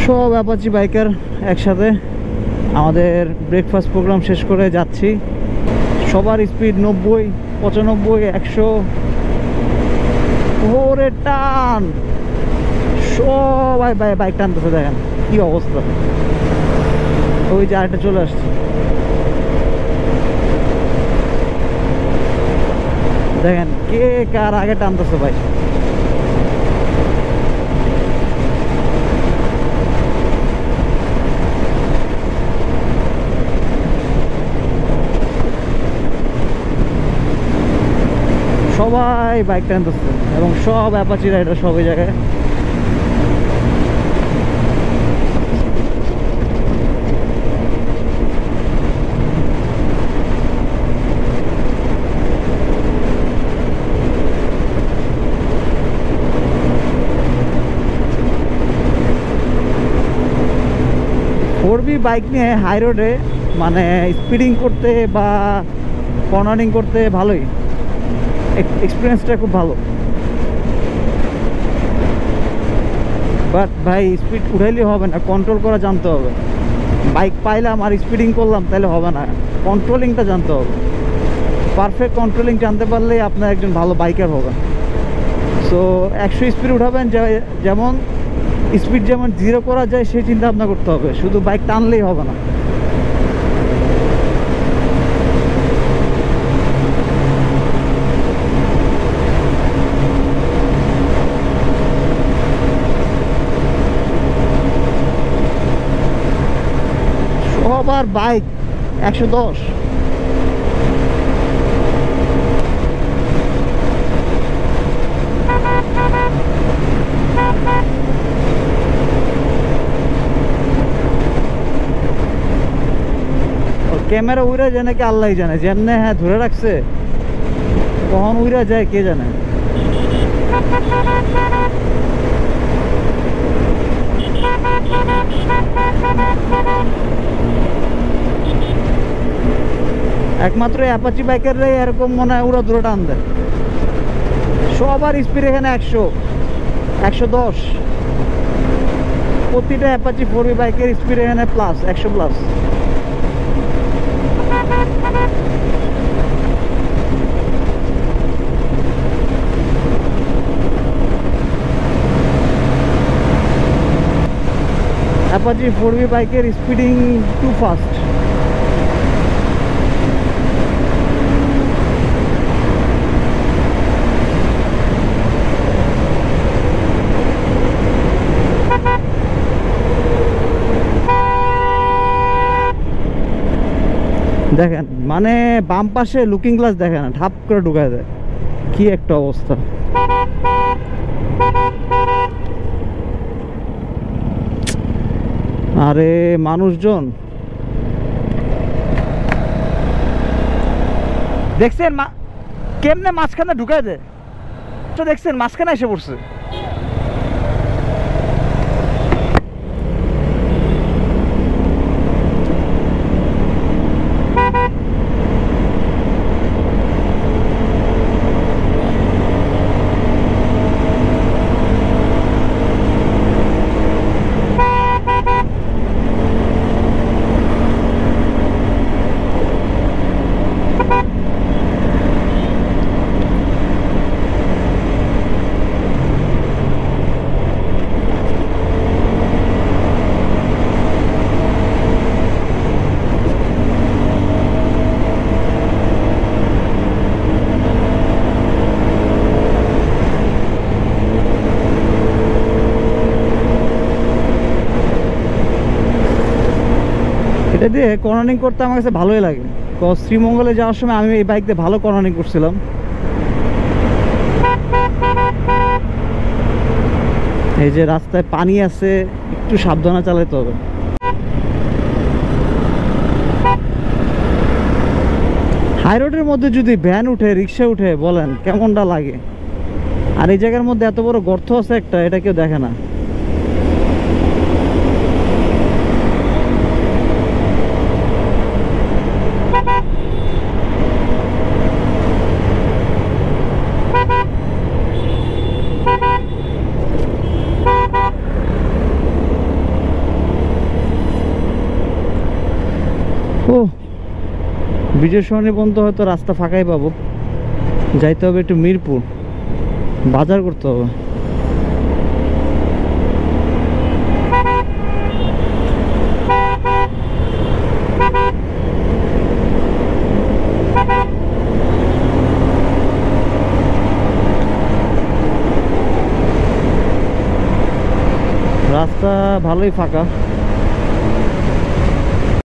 সব Apache biker একসাথে আমাদের ব্রেকফাস্ট প্রোগ্রাম শেষ করে যাচ্ছি। সবার স্পিড 90, 95, 100 ওরে টান। সবাই বাইক টানতেছে, দেখেন কি অবস্থা। ওই যে আরেকটা চলে আসছে, দেখেন কে কার আগে টানতেছে ভাই। সবাই বাইক টানতেছে এবং সব অ্যাপাচি রাইডার সব জায়গায়। বাইক নিয়ে হাই রোডে মানে স্পিডিং করতে বা কর্নারিং করতে ভালোই, এক্সপিরিয়েন্সটা খুব ভালো। বাট ভাই স্পিড উঠাইলে হবে না, কন্ট্রোল করা জানতে হবে। বাইক পাইলাম আর স্পিডিং করলাম তাহলে হবে না, কন্ট্রোলিংটা জানতে হবে। পারফেক্ট কন্ট্রোলিং জানতে পারলে আপনার একজন ভালো বাইকার হবেন। সো 100 স্পিড উঠাবেন, যেমন স্পিড যেমন 0 করা যায় সেই চিন্তা ভাবনা করতে হবে, শুধু বাইক টানলেই হবে না। সবার বাইক 110। ক্যামেরা উড়ে যায় নাকি আল্লাহ জানে, যেমনে হ্যাঁ ধরে রাখছে, কখন উড়ে যায় কে জানে। একমাত্র অ্যাপাচি বাইকাররাই এরকম মনে হয় উড়া দূরে টান দেয়। সবার স্পিড এখানে 100, 110। প্রতিটা অ্যাপাচি 4V বাইকের স্পিড এখানে প্লাস 100 প্লাস। অ্যাপাচি 4V বাইকের স্পিডিং টু ফাস্ট। দেখেন মানে বাম পাশে লুকিং গ্লাস দেখেন না, ঠাপ করে ঢুকায় দেয়, কি একটা অবস্থা। আরে মানুষজন দেখছেন কেমনে মাঝখানে ঢুকায় দেয়, তো দেখছেন মাঝখানে এসে পড়ছে। এটা দিয়ে কর্নারিং করতে আমার কাছে ভালোই লাগে। শ্রীমঙ্গলে যাওয়ার সময় আমি এই বাইক দিয়ে ভালো কর্নারিং করছিলাম। এই যে রাস্তায় পানি আছে, একটু সাবধানে চালাতে হবে। হাই রোডের মধ্যে যদি ভ্যান উঠে, রিক্সা উঠে, বলেন কেমনটা লাগে। আর এই জায়গার মধ্যে এত বড় গর্ত আছে একটা, এটা কেউ দেখে না। বিজয় সরণি পর্যন্ত হয়তো রাস্তা ফাঁকাই পাবো, যাইতে হবে একটু মিরপুর, বাজার করতে হবে। রাস্তা ভালোই ফাঁকা।